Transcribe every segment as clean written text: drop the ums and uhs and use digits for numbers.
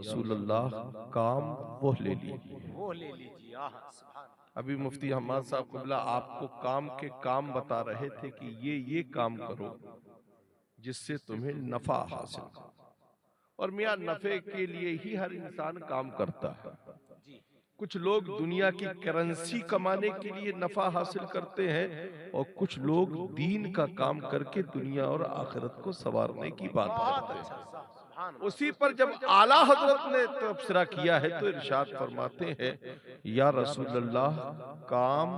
रसूलुल्लाह काम वो ले लीजिए। अभी मुफ्ती हमाद साहब क़िबला आपको काम के काम बता रहे थे कि ये काम करो जिससे तुम्हें नफा हासिल हो। और मियाँ नफे के लिए ही हर इंसान काम करता है। कुछ लोग दुनिया की करेंसी कमाने के लिए नफा हासिल करते हैं और कुछ लोग दीन का काम करके दुनिया और आखिरत को संवारने की बात करते हैं। उसी पर जब आला हजरत ने तबसरा किया है तो इरशाद फरमाते हैं, या रसूल अल्लाह काम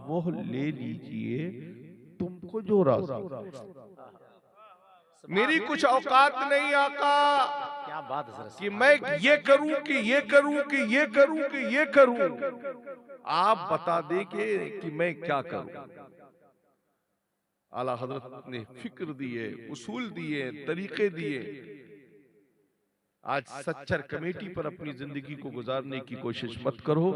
वो ले लीजिए तुमको जो राज़ी। मेरी कुछ औकात नहीं आका क्या बात है कि मैं ये करूं कि ये करूं कि ये करूं कि ये करूं। आप बता देंगे कि मैं क्या करूं। आला हजरत ने फिक्र दिए, उसूल दिए, तरीके दिए। आज सच्चर कमेटी पर अपनी जिंदगी को गुजारने की कोशिश मत करो,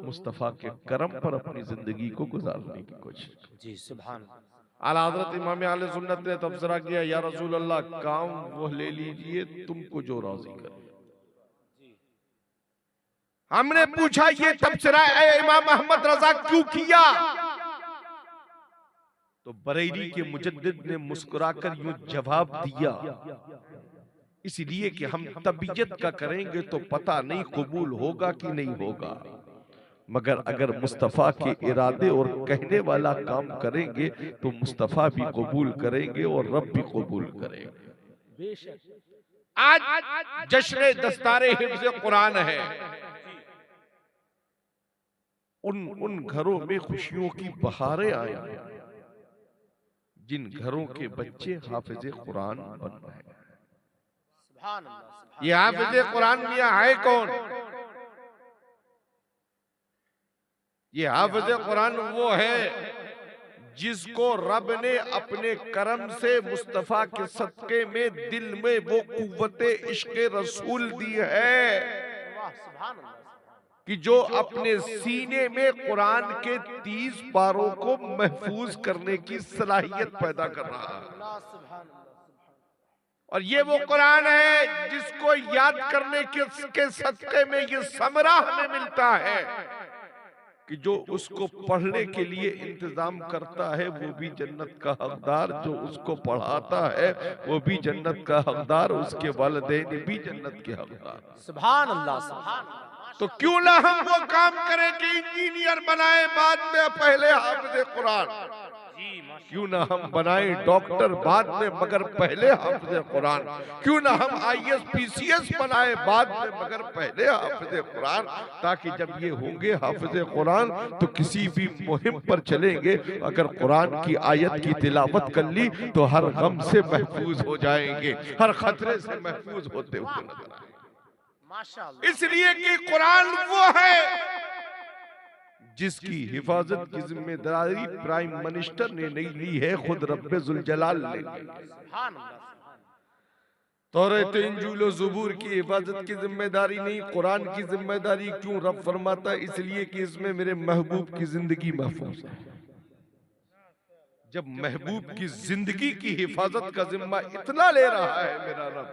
मुस्तफा के करम पर अपनी जिंदगी को गुजारने की कोशिश करो। जी सुभान। आला हजरत इमाम आले सुन्नत ने तबसरा किया, या रसूल अल्लाह काम वो ले लीजिए तुमको जो राजी करे। हमने पूछा ये तबसरा इमाम अहमद रजा क्यों किया? तो बरेली के मुजद्दिद ने मुस्कुराकर यूं जवाब दिया, इसलिए कि हम तबीयत का करेंगे तो पता नहीं कबूल होगा कि नहीं होगा, मगर अगर मुस्तफा के इरादे और कहने वाला काम करेंगे तो मुस्तफा भी कबूल करेंगे और रब भी कबूल करेंगे। आज जश्न दस्तारे हिफ्ज़ कुरान है। उन घरों में खुशियों की बहारें आई जिन घरों के बच्चे हाफिज़े कुरान बन रहे हैं। ये हाफिज़े कुरान मियां है कौन? ये हाफिज़े कुरान वो है जिसको रब ने अपने करम से मुस्तफा के सदके में दिल में वो कुव्वते इश्क़े रसूल दी है कि जो अपने सीने में कुरान के 30 पारों को महफूज करने की सलाहियत पैदा कर रहा है। और ये वो कुरान है जिसको याद करने के सदके में ये समरा हमें मिलता है कि जो उसको पढ़ने के लिए इंतजाम करता है वो भी जन्नत का हकदार, जो उसको पढ़ाता है वो भी जन्नत का हकदार, उसके वालिदैन भी जन्नत के हकदार। सुभान अल्लाह सुभान। तो क्यों ना हम वो काम करें कि इंजीनियर बनाए बाद में पहले हाफिज़े कुरान, क्यों ना हम बनाए डॉक्टर बाद में मगर पहले हाफिज़े कुरान, क्यों ना हम IAS PCS बनाए बाद में मगर पहले हाफिज़े कुरान, ताकि जब ये होंगे हाफिज़े कुरान तो किसी भी मुहिम पर चलेंगे अगर कुरान की आयत की तिलावत कर ली तो हर गम से महफूज हो जाएंगे, हर खतरे से महफूज होते हुए नजर आएंगे। इसलिए कि कुरान वो है जिसकी हिफाजत की जिम्मेदारी प्राइम मिनिस्टर ने नहीं ली है, खुद रब्बे जुल जलाल ने ली। तौरात इंजील और ज़बूर की हिफाजत की जिम्मेदारी नहीं, कुरान की जिम्मेदारी क्यों रब फरमाता है? इसलिए कि इसमें मेरे महबूब की जिंदगी महफूज है। जब महबूब की जिंदगी की हिफाजत का जिम्मा इतना ले रहा है मेरा रब,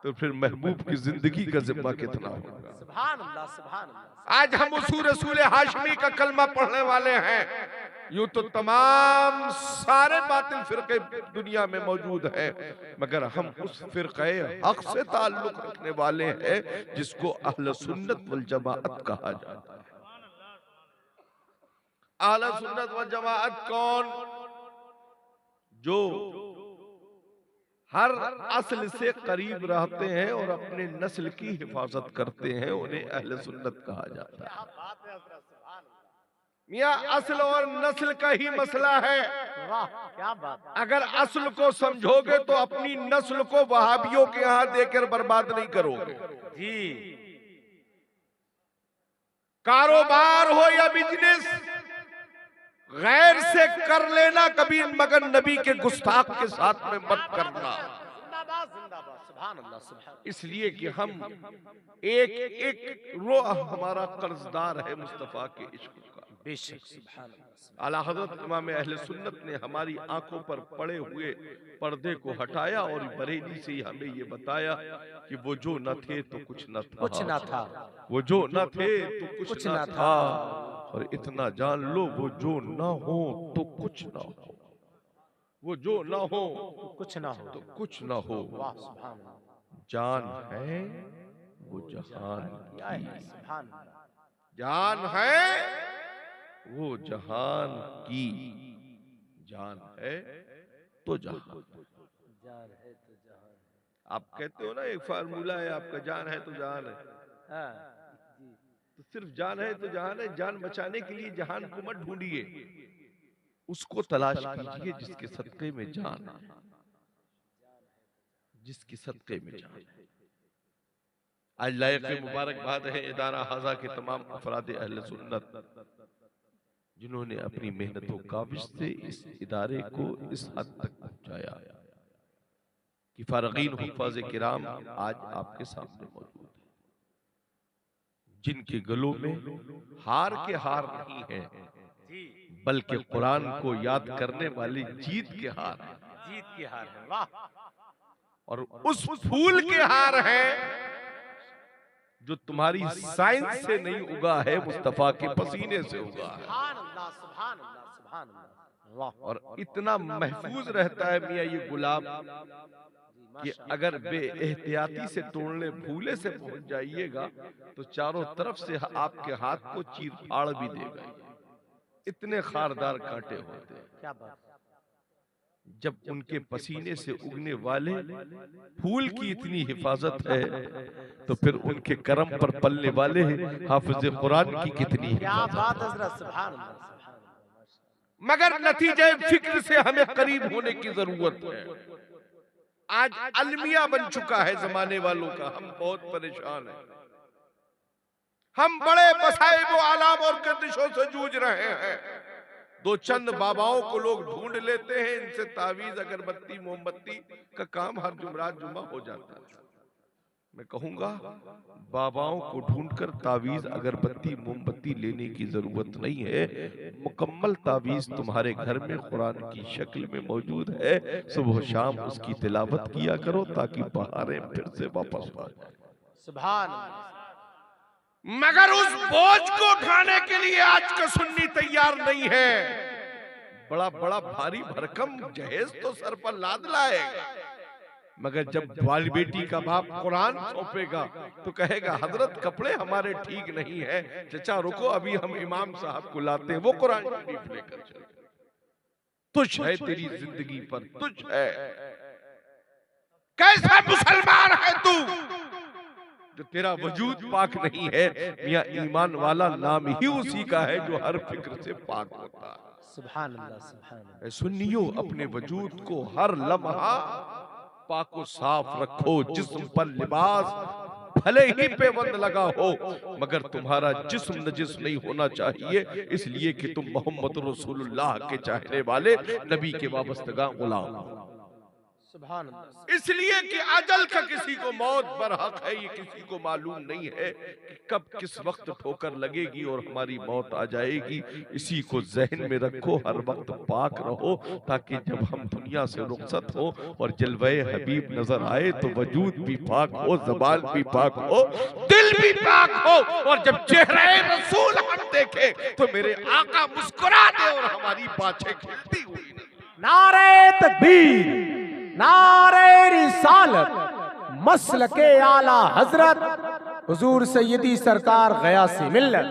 तो फिर महबूब की जिंदगी का जिम्मा कितना होगा? सुभान अल्लाह सुभान अल्लाह। आज हम उस रसूल हाशमी का कलमा पढ़ने वाले हैं, यूं तो तमाम सारे बातिल फिरके दुनिया में मौजूद हैं, मगर हम उस फिरके हक से ताल्लुक रखने वाले हैं जिसको अहले सुन्नत वल जमाअत कहा जाता है। अहले सुन्नत वल जमाअत कौन? जो हर असल से करीब रहते हैं और अपने नस्ल की हिफाजत करते हैं, उन्हें अहले सुन्नत कहा जाता है। मियां असल और नस्ल का ही मसला है। वाह क्या बात। अगर असल को समझोगे तो अपनी नस्ल को वहाबियों के यहां देकर बर्बाद नहीं करोगे। जी कारोबार हो या बिजनेस, गैर से कर लेना कभी मगर नबी के गुस्ताख के साथ में मत करना। जिंदाबाद जिंदाबाद सुभान अल्लाह सुभान। इसलिए कि हम एक एक रोह हमारा कर्जदार है मुस्तफा के इश्क का। बेशक सुभान अल्लाह। आला हजरत इमाम अहले सुन्नत ने हमारी आंखों पर पड़े हुए पर्दे को हटाया और बरेली से ही हमें ये बताया कि वो जो न थे तो कुछ न था, कुछ ना था, वो जो न थे तो कुछ न था, और इतना जान लो वो जो न हो तो कुछ न हो, वो जो न हो तो कुछ ना हो, तो कुछ न हो। वाह सुभान अल्लाह। जान है वो जहान क्या है की, सुभान अल्लाह। जान है वो जहान की, जान है तो जहान। जान है तो जहान है। आप कहते हो ना एक फार्मूला है आपका, जान है तो जहान है, हाँ, जी। तो सिर्फ जान है तो जहान है। जान बचाने के लिए जहान को मत ढूंढिए, उसको तलाश कीजिए जिसके सदके में जान है, जिसके सदके में जान है। आज लायक मुबारकबाद है इदारा हाजा के तमाम अफराद अहले सुन्नत जिन्होंने अपनी मेहनतों काविश से इस इदारे को इस हद तक पहुंचाया कि फारगीन हुफ़ाज़ किराम आज आपके सामने मौजूद है, जिनके गलों में हार के हार नहीं है, बल्कि कुरान को याद करने वाली जीत के हार है, जीत की हार है, वाह। और उस फूल के हार है जो तुम्हारी साइंस से नहीं उगा है, मुस्तफा के पसीने से उगा है। सुभान अल्लाह, सुभान अल्लाह, सुभान अल्लाह, वाह। और इतना महफूज रहता है मियां ये गुलाब कि अगर बे एहतियाती से तोड़ने भूले से पहुंच जाइएगा तो चारों तरफ से आपके हाथ को चीर फाड़ भी देगा। इतने खारदार कांटे होते हैं। क्या बात। जब उनके पसीने से उगने वाले फूल की इतनी हिफाजत है तो फिर उनके करम पर पलने वाले हाफिज कुरान की कितनी क्या हिफाजत बात है। हजरत, सुभान अल्लाह, सुभान अल्लाह। मगर नतीजे फिक्र से हमें करीब होने की जरूरत है। आज अलमिया बन चुका है जमाने वालों का, हम बहुत परेशान हैं। हम बड़े मसाइब व आलाम और गर्दिशों से जूझ रहे हैं। दो चंद बाबाओं को लोग ढूंढ लेते हैं, इनसे तावीज अगरबत्ती मोमबत्ती का काम हर जुमरात जुम्मा हो जाता है। मैं कहूंगा बाबाओं को ढूंढकर तावीज अगरबत्ती मोमबत्ती लेने की जरूरत नहीं है। मुकम्मल तावीज तुम्हारे घर में कुरान की शक्ल में मौजूद है। सुबह शाम उसकी तिलावत किया करो ताकि बहारें फिर से वापस आ जाए। सुभान अल्लाह। मगर उस बोझ को उठाने के लिए आज का सुन्नी तैयार नहीं है। बड़ा बड़ा भारी भरकम जहेज तो सर पर लाद लाएगा, मगर जब वाली बेटी का बाप कुरान सौंपेगा तो कहेगा हजरत कपड़े हमारे ठीक नहीं है, चचा रुको अभी हम इमाम साहब को लाते हैं, वो कुरान शरीफ लेकर चले। तुझ है तेरी जिंदगी पर, तुझ है। कैसा मुसलमान है तू जो तेरा वजूद पाक नहीं है। मियां ईमान वाला नाम ही उसी का है जो हर फिक्र से पाक होता है। सुभान अल्लाह, सुभान अल्लाह। सुन्नियों अपने वजूद को हर लम्हा पाको साफ रखो। जिस्म पर लिबास भले ही पेबंद लगा हो, मगर तुम्हारा जिस्म नजिस नहीं होना चाहिए, इसलिए कि तुम मोहम्मद रसूलुल्लाह के चाहने वाले नबी के वाबस्तगा गुलाम हो। सुभान अल्लाह। इसलिए कि अजल का किसी को मौत बरहक है, ये किसी को मालूम नहीं है कि कब किस वक्त ठोकर लगेगी और हमारी मौत आ जाएगी। इसी को जहन में रखो, हर वक्त पाक रहो, ताकि जब हम दुनिया से रुखसत हो और जलवे हबीब नजर आए तो वजूद भी पाक हो, ज़बान भी पाक हो, दिल भी पाक हो, और जब चेहरे रसूल हम देखे तो मेरे आका मुस्कुरा दे और हमारी बातें खिलती हुई। नारे तकबीर, नारे रिसालत, मसलके आला हजरत हुजूर सैयदी सरकार गयासी मिल्लत।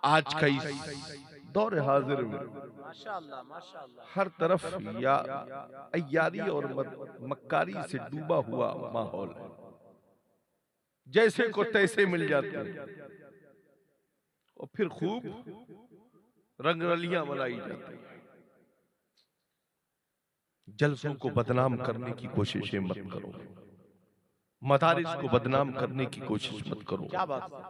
आज का इस दौर हाजिर में माशाअल्लाह, माशाअल्लाह, हर तरफ या अय्यारी और मक्कारी से डूबा हुआ माहौल है। जैसे को तैसे मिल जाते हैं और फिर खूब रंगरलियां मनाई जाती हैं। जलसों को बदनाम करने की कोशिशें मत करो, मदारिस को बदनाम करने की कोशिश मत करो। क्या बात है।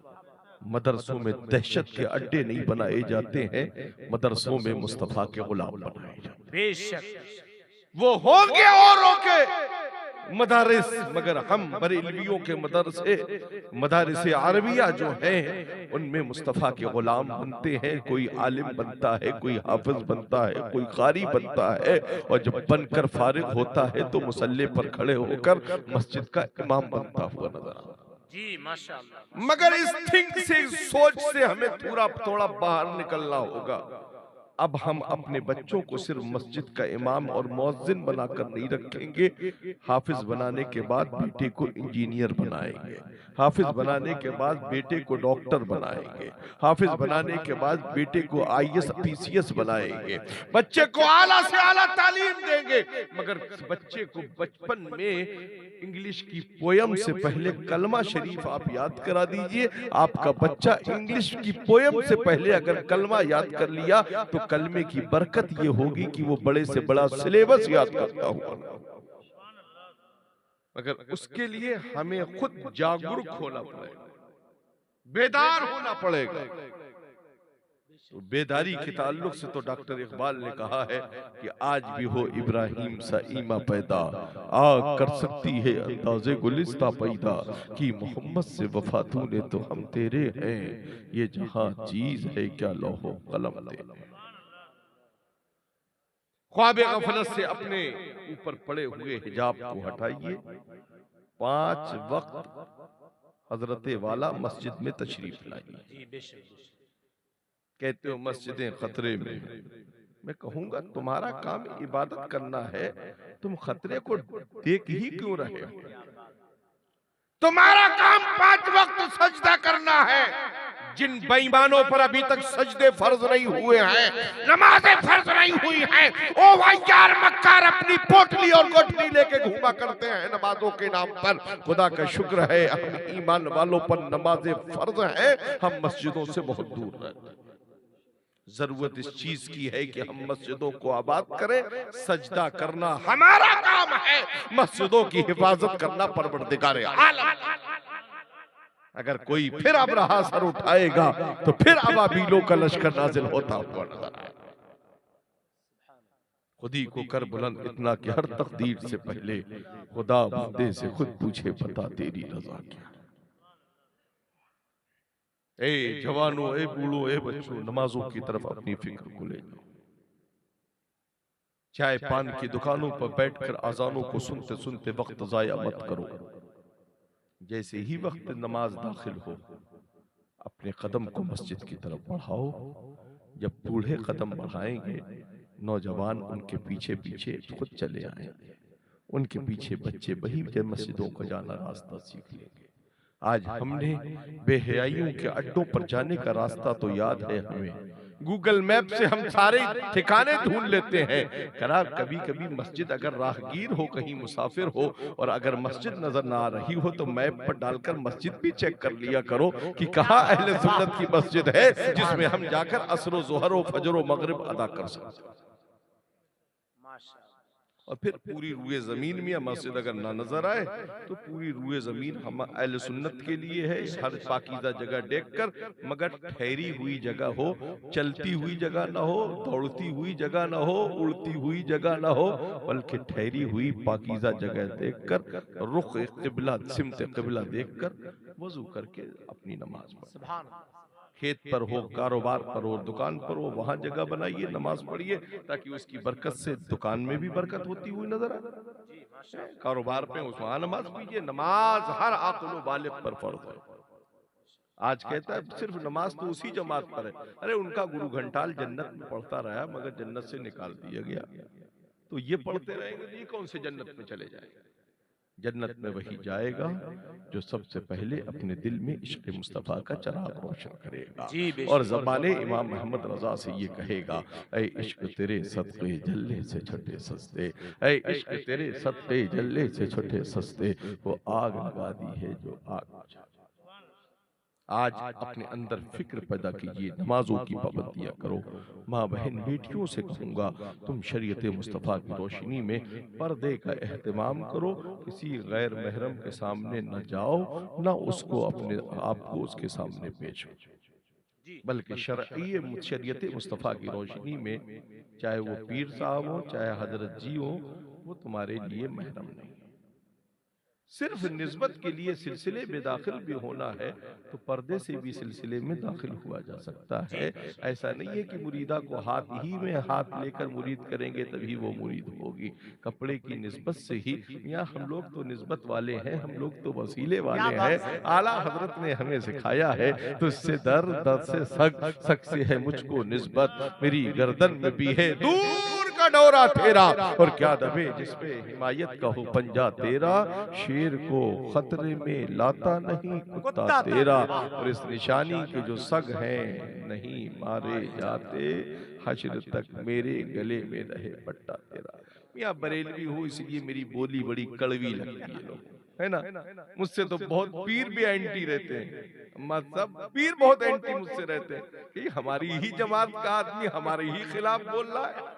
मदरसों में दहशत के अड्डे नहीं बनाए जाते हैं, मदरसों में मुस्तफा के गुलाम बनाए जाते हैं। बेशक वो होंगे औरों के मदारिस, मगर हम बरेलवियों के मदारिस अरबिया जो हैं उनमें मुस्तफ़ा के गुलाम बनते हैं। कोई आलिम बनता है, कोई हाफिज बनता है, कोई कारी बनता है, और जब बनकर फारिग होता है तो मुसल्ले पर खड़े होकर मस्जिद का इमाम बनता हुआ नजर आता है। जी माशाअल्लाह। मगर इस थिंक से, इस सोच से हमें थोड़ा बाहर निकलना होगा। अब हम अपने बच्चों को सिर्फ मस्जिद का इमाम और मुअज्जिन बनाकर नहीं रखेंगे। हाफिज बनाने के बाद बेटे को इंजीनियर बनाएंगे, हाफिज बनाने के बाद बेटे को डॉक्टर बनाएंगे, हाफिज बनाने के बाद बेटे को आईएएस पीसीएस बनाएंगे, बच्चे को आला से आला तालीम देंगे। मगर बच्चे को बचपन में इंग्लिश की पोयम से पहले कलमा शरीफ आप याद करा दीजिए। आपका बच्चा इंग्लिश की पोयम से पहले अगर कलमा याद कर लिया तो कलमे की बरकत ये होगी कि वो बड़े से बड़ा सिलेबस याद करता हुआ। मगर उसके लिए हमें खुद जागरूक होना पड़ेगा, बेदार होना पड़ेगा। तो बेदारी के ताल्लुक से तो डॉक्टर इकबाल ने कहा है कि आज भी हो इब्राहिम सा ईमा पैदा, आग कर सकती है अंदाज़े गुलिस्ता पैदा, कि मोहम्मद से वफा तूने तो हम तेरे हैं, ये जहां चीज है क्या लौहो कलम दे। ख्वाब गफलत से अपने ऊपर पड़े हुए हिजाब को हटाइए। 5 वक्त हजरत वाला मस्जिद में तशरीफ लाइए। कहते हो मस्जिदें खतरे में हैं। मैं कहूंगा तुम्हारा काम इबादत करना है, तुम खतरे को देख ही क्यों रहे हो? तुम्हारा काम 5 वक्त सजदा करना है। जिन बेईमानों पर अभी तक सजदे फर्ज नहीं हुए हैं, नमाजें फर्ज नहीं हुई हैं, ओ वायार मक्कार अपनी पोटली और गोठली लेके घूमा करते हैं नमाजों के नाम पर। खुदा का शुक्र है हम ईमान वालों पर नमाजें फर्ज हैं, हम मस्जिदों से बहुत दूर रहते हैं। जरूरत इस चीज की है कि हम मस्जिदों को आबाद करें। सजदा करना हमारा काम है, मस्जिदों की हिफाजत करना परवरदिगार आलम। अगर कोई फिर अब रहा सर उठाएगा तो फिर अबाबीलों का लश्कर नाजिल होता हुआ नजर आए। खुदी को कर बुलंद इतना कि हर तकदीर से पहले खुदा बंदे से खुद पूछे बता तेरी रजा क्या। ए जवानों, ए बूढ़ों, ए बच्चों, नमाजों की तरफ अपनी फिक्र को ले जाओ। चाय पान की दुकानों पर बैठकर अजानों को सुनते सुनते वक्त जाया मत करो। जैसे ही वक्त नमाज दाखिल हो अपने कदम को मस्जिद की तरफ बढ़ाओ। जब बूढ़े कदम बढ़ाएंगे नौजवान उनके पीछे पीछे खुद चले आएंगे, उनके पीछे बच्चे वही मस्जिदों को जाना रास्ता सीख लेंगे। आज हमने बेहयाइयों के अड्डों पर जाने का रास्ता तो याद है हमें, गूगल मैप से हम सारे ठिकाने ढूंढ लेते हैं। करा कभी कभी मस्जिद अगर राहगीर हो, कहीं मुसाफिर हो और अगर मस्जिद नजर ना आ रही हो तो मैप पर डालकर मस्जिद भी चेक कर लिया करो कि कहाँ अहले सुन्नत की मस्जिद है जिसमें हम जाकर असर ज़ोहर फजर मगरिब अदा कर सकते। और फिर पूरी रूए जमीन में मस्जिद अगर ना नजर आए तो पूरी रूए जमीन हम अहले सुन्नत के लिए है। हर पाकीज़ा जगह देखकर, मगर ठहरी हुई जगह हो, चलती हुई जगह ना हो, दौड़ती हुई जगह ना हो, उड़ती हुई जगह ना हो, बल्कि ठहरी हुई पाकीज़ा जगह देखकर रुख क़िबला सिमत क़िबला देखकर वजू करके अपनी नमाज पढ़े। खेत पर हो, कारोबार पर हो, दुकान पर हो, वहां जगह बनाइए, नमाज पढ़िए, ताकि उसकी बरकत से दुकान में भी बरकत होती हुई नजर आए। कारोबार पे वहां नमाज पढ़िए। नमाज हर आक़िल बालिग़ पर फर्ज है। आज कहता है सिर्फ नमाज तो उसी जमात पर है। अरे उनका गुरु घंटाल जन्नत में पढ़ता रहा मगर जन्नत से निकाल दिया गया, तो ये पढ़ते रहेंगे तो ये कौन से जन्नत में चले जाएंगे? जन्नत में वही जाएगा जो सबसे पहले अपने दिल में इश्क़ मुस्तफ़ा का चराग रोशन करेगा और ज़बाने इमाम मोहम्मद रज़ा से ये कहेगा, ऐ इश्क़ तेरे सदक़े जल्ले से छठे सस्ते, ऐ इश्क़ तेरे सदक़े जल्ले से छठे सस्ते, वो आग लगा दी है जो आग बुझा। आज अपने अंदर फिक्र पैदा कीजिए, नमाजों की पाबंदियां करो। माँ बहन बेटियों से कहूँगा तुम शरीयत मुस्तफ़ा की रोशनी में पर्दे का एहतमाम करो। किसी गैर महरम के सामने न जाओ, न उसको अपने आप को उसके सामने पेश करो, बल्कि शरीयत मुस्तफ़ा की रोशनी में चाहे वो पीर साहब हो चाहे हजरत जी हो, वो तुम्हारे लिए महरम नहीं। सिर्फ निस्बत के लिए सिलसिले में दाखिल भी होना है तो पर्दे से भी सिलसिले में दाखिल हुआ जा सकता है। ऐसा नहीं है कि मुरीदा को हाथ ही में हाथ लेकर मुरीद करेंगे तभी वो मुरीद होगी। कपड़े की निस्बत से ही, या हम लोग तो निस्बत वाले हैं, हम लोग तो वसीले वाले हैं। आला हजरत ने हमें सिखाया है, तो इससे दर्द, दर्द से सक, सक से है मुझको निस्बत, मेरी गर्दन में भी है दूर का डोरा तेरा, और क्या दबे जिसपे हिमायत का हो पंजा तेरा, शेर को खतरे में लाता नहीं कुत्ता तेरा, और इस निशानी के जो सग हैं नहीं मारे जाते, हश्र तक मेरे गले में रहे पट्टा तेरा। मियां बरेलवी हूँ इसलिए मेरी बोली बड़ी कड़वी लगती है लोग, है ना। मुझसे तो बहुत पीर भी एंटी रहते हैं, मतलब पीर बहुत एंटी मुझसे रहते हैं कि हमारी ही जमात का आदमी हमारे ही खिलाफ बोल रहा है।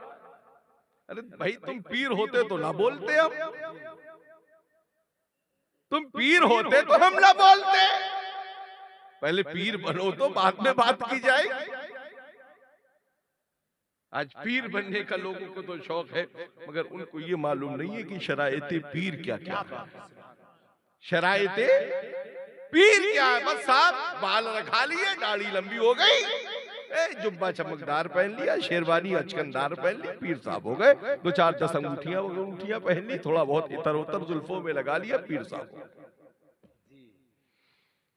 अरे भाई तुम पीर होते तो ना बोलते, हम तुम पीर होते तो हम ना बोलते। पहले पीर बनो तो बाद में बात की जाएगी। आज पीर बनने का लोगों को तो शौक है, मगर उनको ये मालूम नहीं है कि शरायते पीर क्या क्या है। शरायते पीर क्या है? बस साहब बाल रखा लिए, दाढ़ी लंबी हो गई, जुब्बा चमकदार पहन लिया, शेरवानी अचकनदार पहन ली, पीर साहब हो गए। 2-4 अंगूठियां पहन ली, थोड़ा बहुत इतर उतर जुल्फों में लगा लिया, पीर साहब।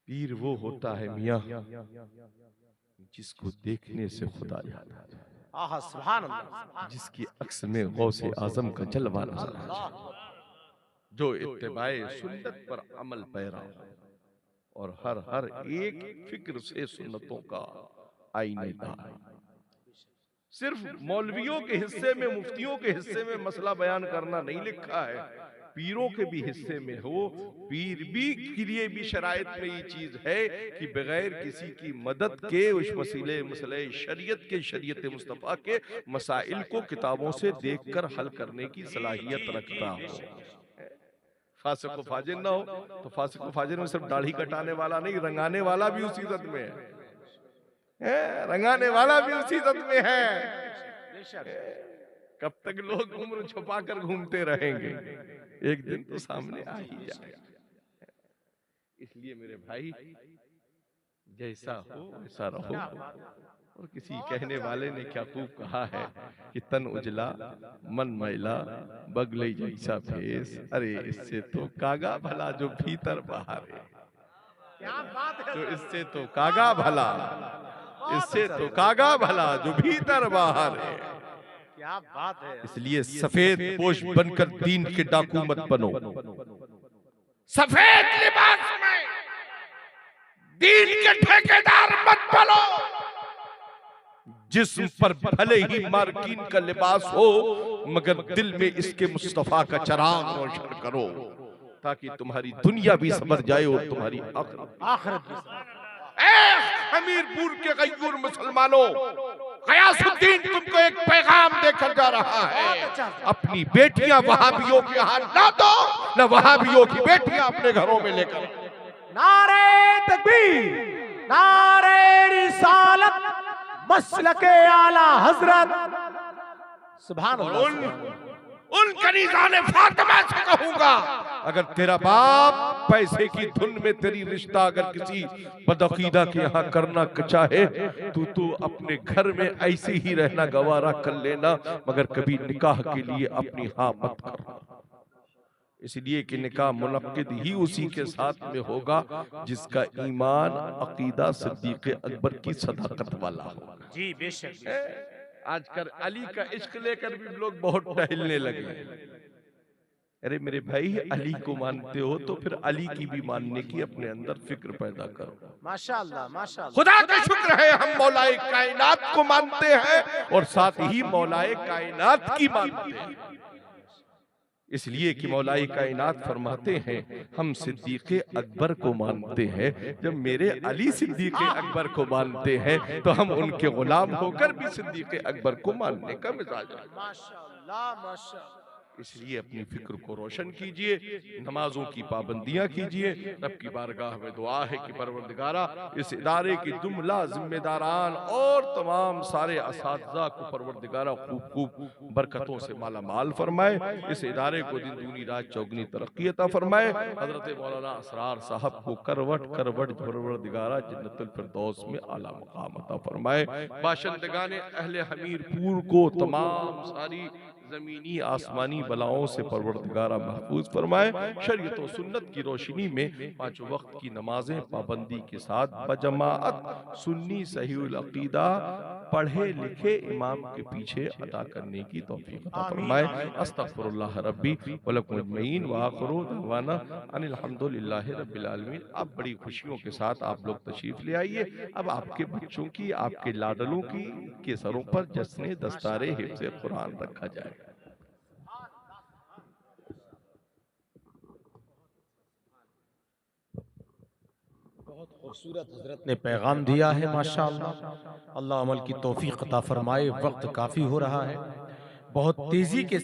पीर वो होता है मियां जिसको देखने से खुदा याद आता है, आहा सुभान अल्लाह, जिसकी अक्स में गौसे आजम का जलवा नजर आ जाए, जो इत्तिबाए सुन्नत पर अमल पैरा और हर एक फिक्र से सुन्नतों का आईनेदार। सिर्फ मौलवियों के हिस्से में, मुफ्तियों के हिस्से में मसला बयान करना नहीं लिखा है, पीरों के भी हिस्से में हो। पीर भी के लिए भी शरायत में ये चीज है कि बगैर किसी की मदद के उस मसले शरीयत के, शरीयत मुस्तफा के मसाइल को किताबों से देखकर हल करने की सलाहियत रखता हो। फासिक व फाजिर ना हो तो फासिक व फाजिर में सिर्फ दाढ़ी कटाने वाला नहीं, रंगाने वाला भी उसी जद में है, रंगाने वाला भी उसी जद में है। कब तक लोग उम्र छुपा कर घूमते रहेंगे, एक दिन तो सामने आ ही जाएगा। इसलिए मेरे भाई जैसा हो वैसा रहो। और किसी कहने वाले ने क्या खूब कहा है कि तन उजला मन मैला बगले जैसा फेस, अरे इससे तो कागा भला जो भीतर बाहर है। क्या बात है, तो इससे तो कागा भला, इससे तो कागा भला जो भीतर बाहर है। क्या बात है। इसलिए सफेद पोश बनकर दीन के डाकू मत बनो, सफेद लिबास में दीन के ठेकेदार मत बनो। जिस्म पर भले ही मार्किन का लिबास हो, मगर दिल में इसके मुस्तफा का चराग रोशन करो, ताकि तुम्हारी दुनिया भी समझ जाए और तुम्हारी आखिरत भी। हमीरपुर के गयूर मुसलमानों, गयासुद्दीन तुमको एक पैगाम देकर जा रहा है। अपनी बेटियां वहाबियों के हाथ ना दो, न वहाबियों की बेटियां अपने घरों में लेकर। नारे तकबीर, नारे रिसालत, मसलके आला हजरत, सुभान अल्लाह। उन कनीज़ाने फातिमा से कहूंगा, अगर तेरा बाप पैसे की धुन में तेरी रिश्ता अगर किसी बदअकीदा के यहाँ करना चाहे तो अपने घर में ऐसे ही रहना गवारा कर लेना, मगर कभी निकाह के लिए अपनी हाँ मत करना। इसलिए कि निकाह मुनक्किद ही उसी के साथ में होगा जिसका ईमान अकीदा सिद्दीक़ अकबर की सदाकत वाला होगा। जी बेशक। आजकल अली का इश्क लेकर भी लोग बहुत टहलने लगे। अरे मेरे भाई, अली को मानते हो तो फिर अली की भी मानने की अपने अंदर फिक्र पैदा करो। माशाअल्लाह माशाअल्लाह। खुदा का शुक्र है हम मौलाए कायनात को मानते हैं और साथ ही मौलाए कायनात की मानते हैं। इसलिए कि मौलाए कायनात फरमाते हैं हम सिद्दीक़ अकबर को मानते हैं। जब मेरे अली सिद्दीक़ अकबर को मानते हैं तो हम उनके गुलाम होकर भी सिद्दीक़ अकबर को मानने का मिजाज है। माशाअल्लाह माशाअल्लाह। इसलिए अपनी फिक्र को रोशन कीजिए, नमाजों की पाबंदियां कीजिए। रब की बारगाह में दुआ है कि परवरदिगारा इस इदारे की जुमला जिम्मेदारान और तमाम सारे असातिज़ा को परवरदिगारा खूब खूब बरकतों से माला माल फरमाए। इस इदारे को दिन दूनी रात चौगनी तरक्की अता फरमाए। हजरत मौलाना असरार साहब को करवट करवट परवरदिगारा जन्नतुल फिरदौस में आला मकाम अता फरमाए। बाशिंदगान अहले हमीरपुर को तमाम सारी जमीनी आसमानी बलाओं से परवरदिगारा महफूज फरमाए। शरीयत और सुन्नत की रोशनी में पांचों वक्त की नमाजें पाबंदी के साथ बजमाअत सुन्नी सहीउल अकीदा पढ़े लिखे इमाम के पीछे अदा करने की तौफीक अता फरमाए। अस्तगफिरुल्लाह रब्बी व लकुम अजमईन व आखिरु दअवाना अनिल हम्दुलिल्लाहि रब्बिल आलमीन। अब बड़ी खुशियों के साथ आप लोग तशरीफ ले आइए। अब आपके बच्चों की, आपके लाडलों की के सरों पर जश्न दस्तारे हिफ्ज़ कुरान रखा जाए। बहुत खूबसूरत हजरत ने पैगाम दिया है माशाअल्लाह। अल्लाह अमल की तौफीक अता फरमाए। वक्त काफी हो रहा है, बहुत तेजी के